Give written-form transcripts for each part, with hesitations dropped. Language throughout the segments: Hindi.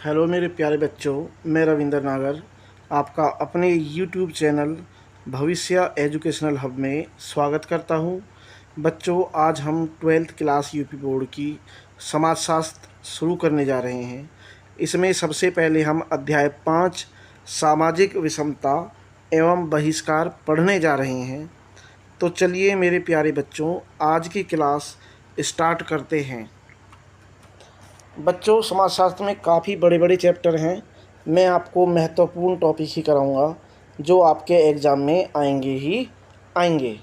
हेलो मेरे प्यारे बच्चों, मैं रविंद्र नागर आपका अपने यूट्यूब चैनल भविष्य एजुकेशनल हब में स्वागत करता हूं। बच्चों, आज हम 12th क्लास यूपी बोर्ड की समाजशास्त्र शुरू करने जा रहे हैं। इसमें सबसे पहले हम अध्याय 5 सामाजिक विषमता एवं बहिष्कार पढ़ने जा रहे हैं। तो चलिए मेरे प्यारे बच्चों, आज की क्लास स्टार्ट करते हैं। बच्चों, समाजशास्त्र में काफ़ी बड़े बड़े चैप्टर हैं। मैं आपको महत्वपूर्ण टॉपिक ही कराऊंगा जो आपके एग्ज़ाम में आएंगे ही आएंगे।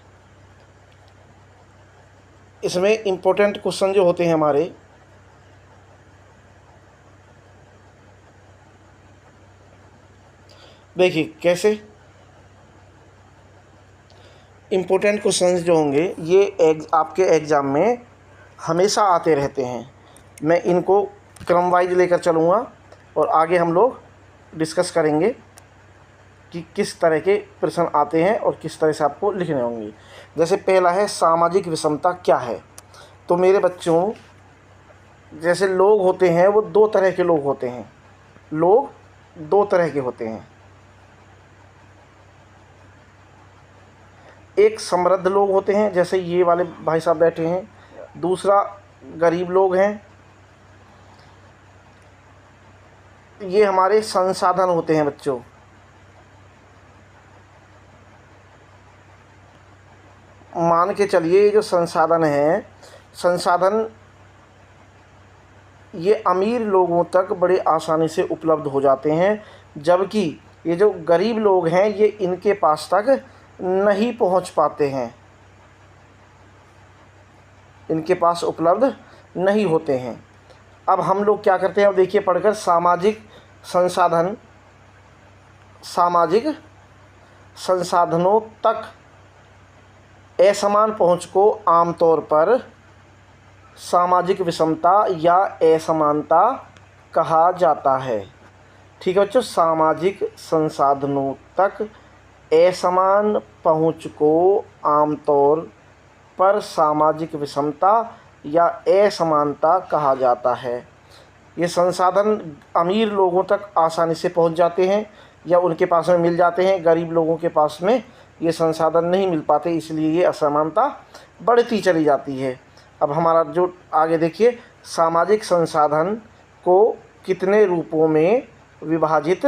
इसमें इम्पोर्टेंट क्वेश्चन जो होते हैं हमारे, देखिए कैसे इम्पोर्टेंट क्वेश्चंस जो होंगे ये आपके एग्ज़ाम में हमेशा आते रहते हैं। मैं इनको क्रम वाइज लेकर चलूँगा और आगे हम लोग डिस्कस करेंगे कि किस तरह के प्रश्न आते हैं और किस तरह से आपको लिखने होंगे। जैसे पहला है सामाजिक विषमता क्या है। तो मेरे बच्चों, जैसे लोग होते हैं वो दो तरह के लोग होते हैं। लोग दो तरह के होते हैं। एक समृद्ध लोग होते हैं, जैसे ये वाले भाई साहब बैठे हैं। दूसरा गरीब लोग हैं। ये हमारे संसाधन होते हैं बच्चों। मान के चलिए जो संसाधन हैं, संसाधन ये अमीर लोगों तक बड़े आसानी से उपलब्ध हो जाते हैं, जबकि ये जो गरीब लोग हैं ये इनके पास तक नहीं पहुंच पाते हैं, इनके पास उपलब्ध नहीं होते हैं। अब हम लोग क्या करते हैं, अब देखिए पढ़कर, सामाजिक संसाधनों तक असमान पहुंच को आमतौर पर सामाजिक विषमता या असमानता कहा जाता है। ठीक है बच्चों, सामाजिक संसाधनों तक असमान पहुंच को आमतौर पर सामाजिक विषमता या असमानता कहा जाता है। ये संसाधन अमीर लोगों तक आसानी से पहुंच जाते हैं या उनके पास में मिल जाते हैं, गरीब लोगों के पास में ये संसाधन नहीं मिल पाते, इसलिए ये असमानता बढ़ती चली जाती है। अब हमारा जो आगे देखिए, सामाजिक संसाधन को कितने रूपों में विभाजित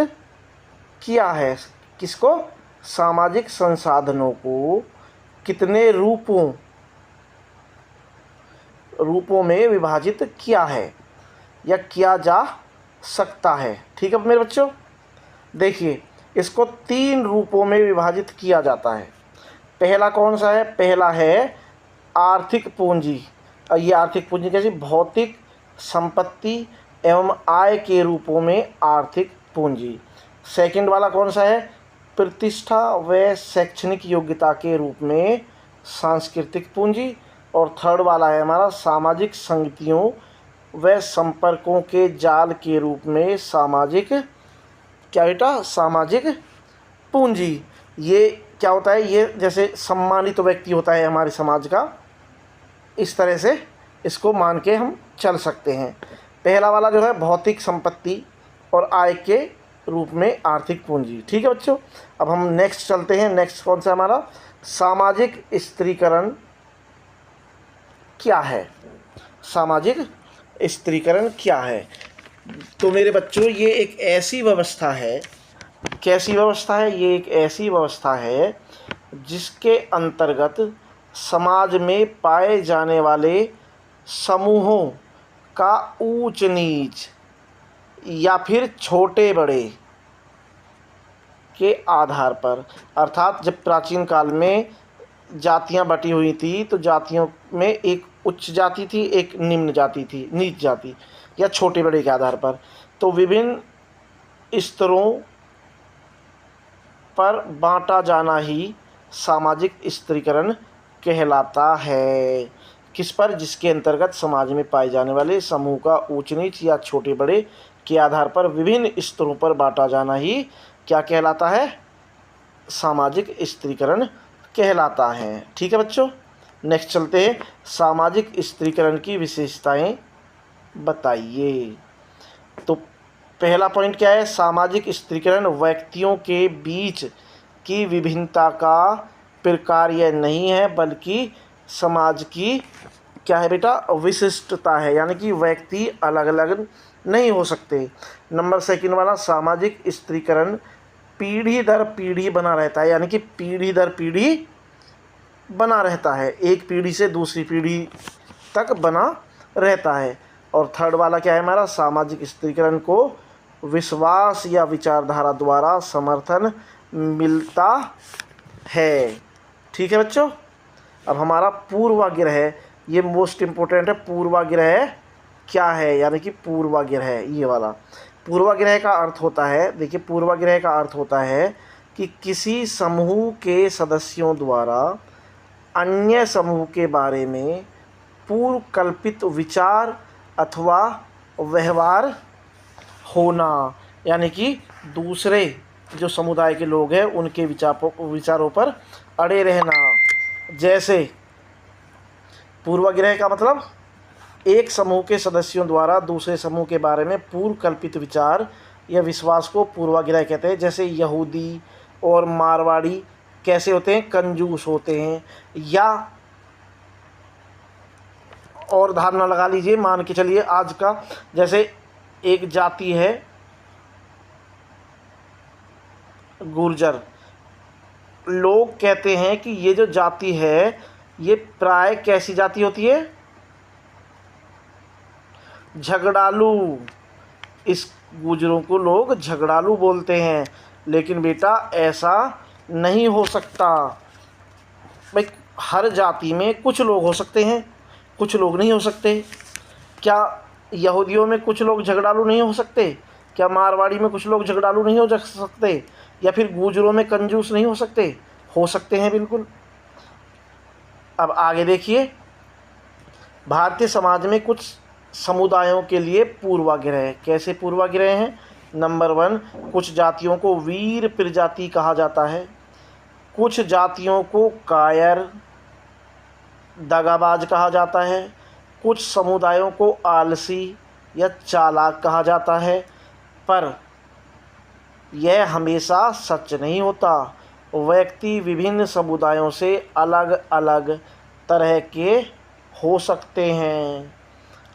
किया है। किसको? सामाजिक संसाधनों को कितने रूपों में विभाजित किया है या किया जा सकता है। ठीक है मेरे बच्चों, देखिए इसको 3 रूपों में विभाजित किया जाता है। पहला कौन सा है? पहला है आर्थिक पूंजी। ये आर्थिक पूंजी कैसी? भौतिक संपत्ति एवं आय के रूपों में आर्थिक पूंजी। सेकंड वाला कौन सा है? प्रतिष्ठा व शैक्षणिक योग्यता के रूप में सांस्कृतिक पूंजी। और थर्ड वाला है हमारा सामाजिक संगतियों व संपर्कों के जाल के रूप में सामाजिक, क्या बेटा? सामाजिक पूंजी। ये क्या होता है? ये जैसे सम्मानित व्यक्ति होता है हमारे समाज का, इस तरह से इसको मान के हम चल सकते हैं। पहला वाला जो है भौतिक संपत्ति और आय के रूप में आर्थिक पूंजी। ठीक है बच्चों, अब हम नेक्स्ट चलते हैं। नेक्स्ट कौन सा हमारा? सामाजिक स्त्रीकरण क्या है। सामाजिक स्त्रीकरण क्या है? तो मेरे बच्चों, ये एक ऐसी व्यवस्था है, कैसी व्यवस्था है? ये एक ऐसी व्यवस्था है जिसके अंतर्गत समाज में पाए जाने वाले समूहों का ऊंच नीच या फिर छोटे बड़े के आधार पर, अर्थात जब प्राचीन काल में जातियां बटी हुई थी तो जातियों में एक उच्च जाति थी, एक निम्न जाति थी, नीच जाति, या छोटे बड़े के आधार पर, तो विभिन्न स्तरों पर बांटा जाना ही सामाजिक स्त्रीकरण कहलाता है। किस पर? जिसके अंतर्गत समाज में पाए जाने वाले समूह का ऊंच नीच या छोटे बड़े के आधार पर विभिन्न स्तरों पर बांटा जाना ही क्या कहलाता है? सामाजिक स्त्रीकरण कहलाता है। ठीक है बच्चों, नेक्स्ट चलते हैं। सामाजिक स्त्रीकरण की विशेषताएं बताइए। तो पहला पॉइंट क्या है, सामाजिक स्त्रीकरण व्यक्तियों के बीच की विभिन्नता का प्रकार्य नहीं है बल्कि समाज की क्या है बेटा, विशिष्टता है, यानी कि व्यक्ति अलग अलग नहीं हो सकते। नंबर सेकंड वाला, सामाजिक स्त्रीकरण पीढ़ी दर पीढ़ी बना रहता है, यानी कि पीढ़ी दर पीढ़ी बना रहता है, एक पीढ़ी से दूसरी पीढ़ी तक बना रहता है। और थर्ड वाला क्या है हमारा, सामाजिक स्त्रीकरण को विश्वास या विचारधारा द्वारा समर्थन मिलता है। ठीक है बच्चों। अब हमारा पूर्वाग्रह, ये मोस्ट इम्पोर्टेंट है। पूर्वाग्रह क्या है, यानी कि पूर्वाग्रह, ये वाला पूर्वाग्रह का अर्थ होता है, देखिए पूर्वाग्रह का अर्थ होता है कि किसी समूह के सदस्यों द्वारा अन्य समूह के बारे में पूर्व कल्पित विचार अथवा व्यवहार होना, यानी कि दूसरे जो समुदाय के लोग हैं उनके विचारों पर अड़े रहना। जैसे पूर्वाग्रह का मतलब एक समूह के सदस्यों द्वारा दूसरे समूह के बारे में पूर्व कल्पित विचार या विश्वास को पूर्वाग्रह कहते हैं। जैसे यहूदी और मारवाड़ी कैसे होते हैं, कंजूस होते हैं। या और धारणा लगा लीजिए, मान के चलिए आज का, जैसे एक जाति है गुर्जर, लोग कहते हैं कि ये जो जाति है ये प्राय कैसी जाति होती है, झगड़ालू। इस गुर्जरों को लोग झगड़ालू बोलते हैं। लेकिन बेटा ऐसा नहीं हो सकता भाई, हर जाति में कुछ लोग हो सकते हैं, कुछ लोग नहीं हो सकते। क्या यहूदियों में कुछ लोग झगड़ालू नहीं हो सकते? क्या मारवाड़ी में कुछ लोग झगड़ालू नहीं हो सकते? या फिर गुर्जरों में कंजूस नहीं हो सकते? हो सकते हैं बिल्कुल। अब आगे देखिए, भारतीय समाज में कुछ समुदायों के लिए पूर्वाग्रह, कैसे पूर्वाग्रह हैं। नंबर 1, कुछ जातियों को वीर प्रजाति कहा जाता है, कुछ जातियों को कायर दगाबाज कहा जाता है, कुछ समुदायों को आलसी या चालाक कहा जाता है। पर यह हमेशा सच नहीं होता। व्यक्ति विभिन्न समुदायों से अलग अलग तरह के हो सकते हैं।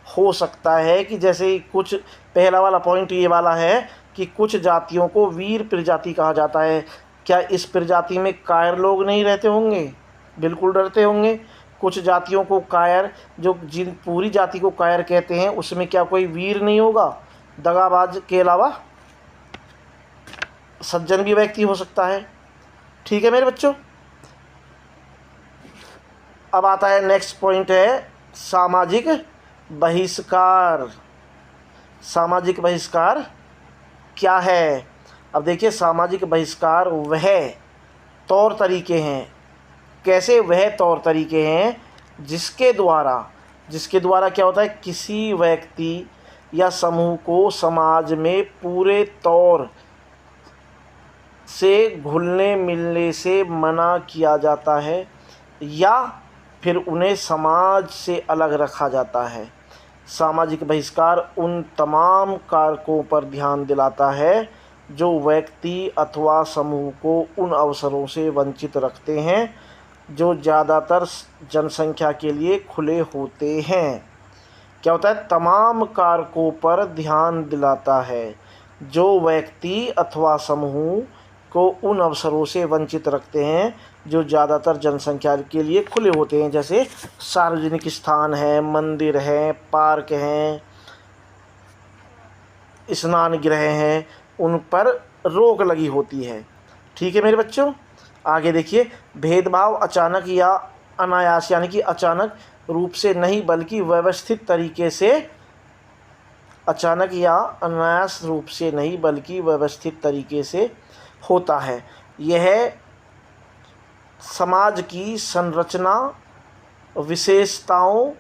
हो सकता है कि जैसे कुछ, पहला वाला पॉइंट ये वाला है कि कुछ जातियों को वीर प्रजाति कहा जाता है। क्या इस प्रजाति में कायर लोग नहीं रहते होंगे? बिल्कुल डरते होंगे। कुछ जातियों को कायर, जो जिन पूरी जाति को कायर कहते हैं, उसमें क्या कोई वीर नहीं होगा? दगाबाज के अलावा सज्जन भी व्यक्ति हो सकता है। ठीक है मेरे बच्चों। अब आता है नेक्स्ट पॉइंट है सामाजिक बहिष्कार। सामाजिक बहिष्कार क्या है? अब देखिए, सामाजिक बहिष्कार वह तौर तरीके हैं, कैसे वह तौर तरीके हैं जिसके द्वारा क्या होता है, किसी व्यक्ति या समूह को समाज में पूरे तौर से घुलने मिलने से मना किया जाता है या फिर उन्हें समाज से अलग रखा जाता है। सामाजिक बहिष्कार उन तमाम कारकों पर ध्यान दिलाता है जो व्यक्ति अथवा समूह को उन अवसरों से वंचित रखते हैं जो ज़्यादातर जनसंख्या के लिए खुले होते हैं। क्या होता है? तमाम कारकों पर ध्यान दिलाता है जो व्यक्ति अथवा समूह को उन अवसरों से वंचित रखते हैं जो ज़्यादातर जनसंख्या के लिए खुले होते हैं। जैसे सार्वजनिक स्थान है, मंदिर है, पार्क हैं, स्नान गृह हैं, उन पर रोक लगी होती है। ठीक है मेरे बच्चों। आगे देखिए, भेदभाव अचानक या अनायास, यानी कि अचानक रूप से नहीं बल्कि व्यवस्थित तरीके से, अचानक या अनायास रूप से नहीं बल्कि व्यवस्थित तरीके से होता है। यह समाज की संरचना विशेषताओं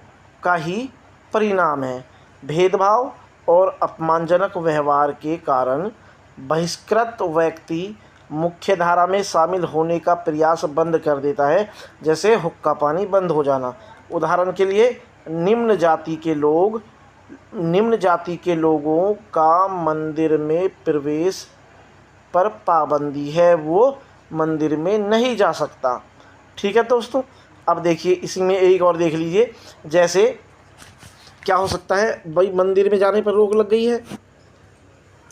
का ही परिणाम है। भेदभाव और अपमानजनक व्यवहार के कारण बहिष्कृत व्यक्ति मुख्यधारा में शामिल होने का प्रयास बंद कर देता है। जैसे हुक्का पानी बंद हो जाना। उदाहरण के लिए, निम्न जाति के लोग निम्न जाति के लोगों का मंदिर में प्रवेश पर पाबंदी है, वो मंदिर में नहीं जा सकता। ठीक है दोस्तों। अब देखिए इसी में एक और देख लीजिए, जैसे क्या हो सकता है भाई, मंदिर में जाने पर रोक लग गई है।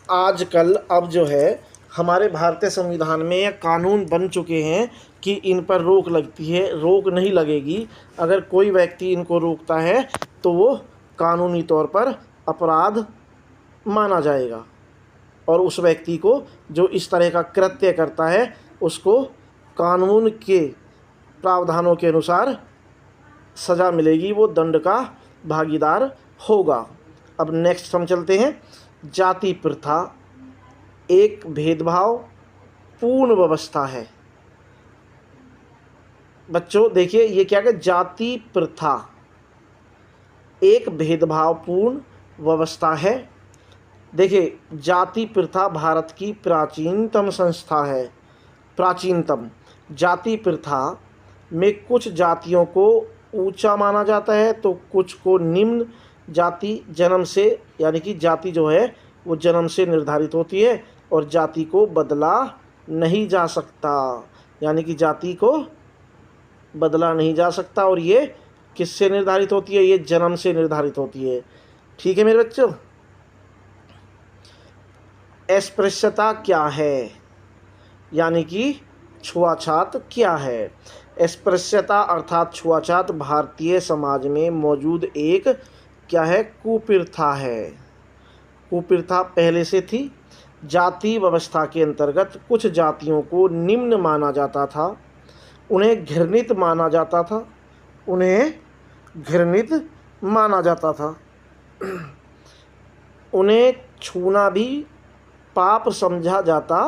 आजकल अब जो है हमारे भारतीय संविधान में यह कानून बन चुके हैं कि इन पर रोक लगती है, रोक नहीं लगेगी। अगर कोई व्यक्ति इनको रोकता है तो वो कानूनी तौर पर अपराध माना जाएगा और उस व्यक्ति को जो इस तरह का कृत्य करता है उसको कानून के प्रावधानों के अनुसार सज़ा मिलेगी, वो दंड का भागीदार होगा। अब नेक्स्ट हम चलते हैं। जाति प्रथा एक भेदभाव पूर्ण व्यवस्था है। बच्चों देखिए ये क्या है, जाति प्रथा एक भेदभावपूर्ण व्यवस्था है। देखिए जाति प्रथा भारत की प्राचीनतम संस्था है। प्राचीनतम जाति प्रथा में कुछ जातियों को ऊंचा माना जाता है तो कुछ को निम्न। जाति जन्म से, यानी कि जाति जो है वो जन्म से निर्धारित होती है और जाति को बदला नहीं जा सकता, यानी कि जाति को बदला नहीं जा सकता। और ये किससे निर्धारित होती है? ये जन्म से निर्धारित होती है। ठीक है मेरे बच्चों। अस्पृश्यता क्या है, यानी कि छुआछात क्या है? अस्पृश्यता अर्थात छुआछात भारतीय समाज में मौजूद एक क्या है, कुप्रथा है। कुप्रथा पहले से थी। जाति व्यवस्था के अंतर्गत कुछ जातियों को निम्न माना जाता था, उन्हें घृणित माना जाता था, उन्हें घृणित माना जाता था। उन्हें छूना भी पाप समझा जाता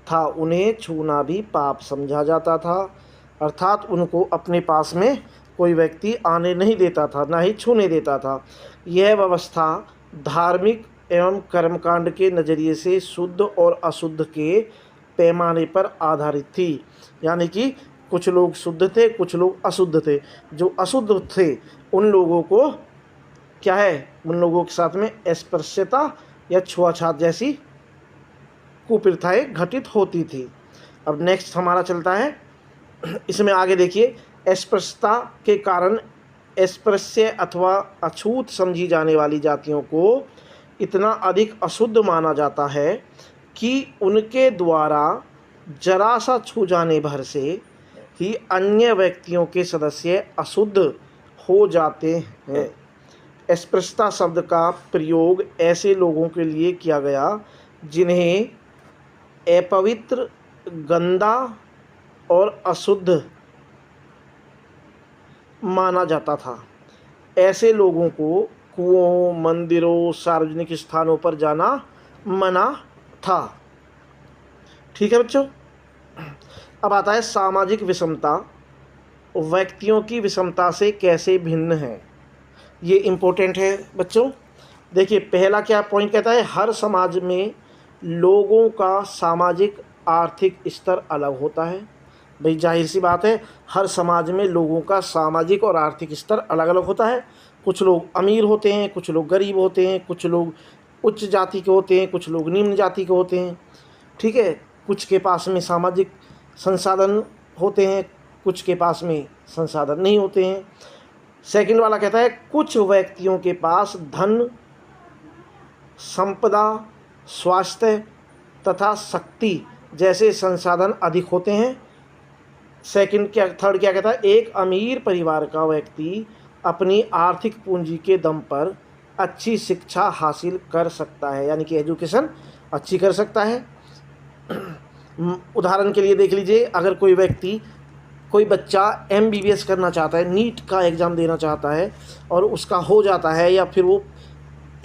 था, उन्हें छूना भी पाप समझा जाता था। अर्थात उनको अपने पास में कोई व्यक्ति आने नहीं देता था, ना ही छूने देता था। यह व्यवस्था धार्मिक एवं कर्मकांड के नज़रिए से शुद्ध और अशुद्ध के पैमाने पर आधारित थी, यानी कि कुछ लोग शुद्ध थे, कुछ लोग अशुद्ध थे। जो अशुद्ध थे उन लोगों को क्या है, उन लोगों के साथ में अस्पृश्यता या छुआछात जैसी कुप्रथाएं घटित होती थी। अब नेक्स्ट हमारा चलता है, इसमें आगे देखिए। अस्पृश्यता के कारण अस्पृश्य अथवा अछूत समझी जाने वाली जातियों को इतना अधिक अशुद्ध माना जाता है कि उनके द्वारा जरा सा छू जाने भर से ही अन्य व्यक्तियों के सदस्य अशुद्ध हो जाते हैं। अस्पृश्यता शब्द का प्रयोग ऐसे लोगों के लिए किया गया जिन्हें अपवित्र, गंदा और अशुद्ध माना जाता था। ऐसे लोगों को कुओं, मंदिरों, सार्वजनिक स्थानों पर जाना मना था। ठीक है बच्चों। अब आता है सामाजिक विषमता व्यक्तियों की विषमता से कैसे भिन्न है। ये इम्पोर्टेंट है बच्चों। देखिए पहला क्या पॉइंट कहता है, हर समाज में लोगों का सामाजिक आर्थिक स्तर अलग होता है। भाई जाहिर सी बात है, हर समाज में लोगों का सामाजिक और आर्थिक स्तर अलग अलग होता है। कुछ लोग अमीर होते हैं, कुछ लोग गरीब होते हैं, कुछ लोग उच्च जाति के होते हैं, कुछ लोग निम्न जाति के होते हैं। ठीक है, कुछ के पास में सामाजिक संसाधन होते हैं, कुछ के पास में संसाधन नहीं होते हैं। सेकंड वाला कहता है कुछ व्यक्तियों के पास धन, संपदा, स्वास्थ्य तथा शक्ति जैसे संसाधन अधिक होते हैं। थर्ड क्या कहता है, एक अमीर परिवार का व्यक्ति अपनी आर्थिक पूंजी के दम पर अच्छी शिक्षा हासिल कर सकता है, यानी कि एजुकेशन अच्छी कर सकता है। उदाहरण के लिए देख लीजिए, अगर कोई बच्चा MBBS करना चाहता है, नीट का एग्ज़ाम देना चाहता है और उसका हो जाता है, या फिर वो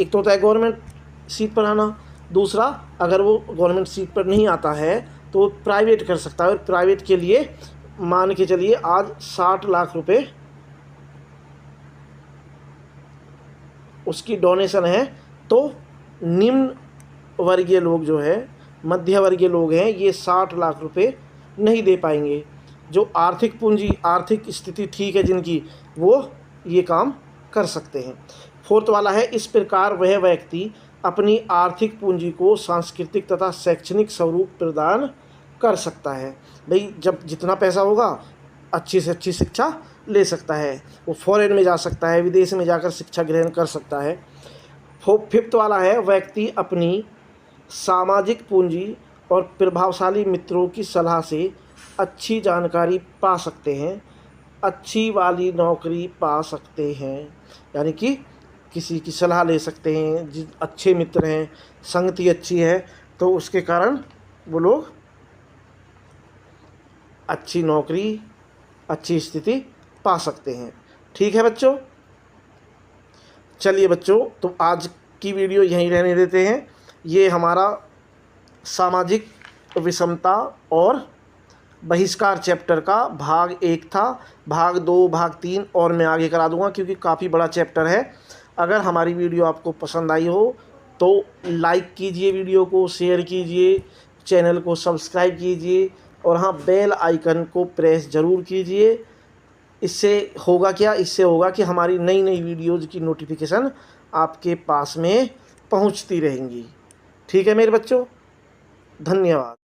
एक तो होता है गवर्नमेंट सीट पर आना, दूसरा अगर वो गवर्नमेंट सीट पर नहीं आता है तो वो प्राइवेट कर सकता है। और प्राइवेट के लिए मान के चलिए आज 60 लाख रुपए उसकी डोनेशन है, तो निम्न वर्गीय लोग जो है, मध्य वर्गीय लोग हैं, ये 60 लाख रुपए नहीं दे पाएंगे। जो आर्थिक पूंजी, आर्थिक स्थिति ठीक है जिनकी, वो ये काम कर सकते हैं। फोर्थ वाला है, इस प्रकार वह व्यक्ति अपनी आर्थिक पूंजी को सांस्कृतिक तथा शैक्षणिक स्वरूप प्रदान कर सकता है। भाई जब जितना पैसा होगा अच्छी से अच्छी शिक्षा ले सकता है, वो फॉरेन में जा सकता है, विदेश में जाकर शिक्षा ग्रहण कर सकता है। फिफ्थ वाला है, व्यक्ति अपनी सामाजिक पूंजी और प्रभावशाली मित्रों की सलाह से अच्छी जानकारी पा सकते हैं, अच्छी वाली नौकरी पा सकते हैं। यानी कि किसी की सलाह ले सकते हैं, जिस अच्छे मित्र हैं, संगति अच्छी है, तो उसके कारण वो लोग अच्छी नौकरी, अच्छी स्थिति पा सकते हैं। ठीक है बच्चों, चलिए बच्चों, तो आज की वीडियो यहीं रहने देते हैं। ये हमारा सामाजिक विषमता और बहिष्कार चैप्टर का भाग 1 था। भाग 2, भाग 3 और मैं आगे करा दूंगा, क्योंकि काफ़ी बड़ा चैप्टर है। अगर हमारी वीडियो आपको पसंद आई हो तो लाइक कीजिए, वीडियो को शेयर कीजिए, चैनल को सब्सक्राइब कीजिए और हाँ, बेल आइकन को प्रेस ज़रूर कीजिए। इससे होगा क्या, इससे होगा कि हमारी नई नई वीडियोज़ की नोटिफिकेशन आपके पास में पहुंचती रहेंगी। ठीक है मेरे बच्चों, धन्यवाद।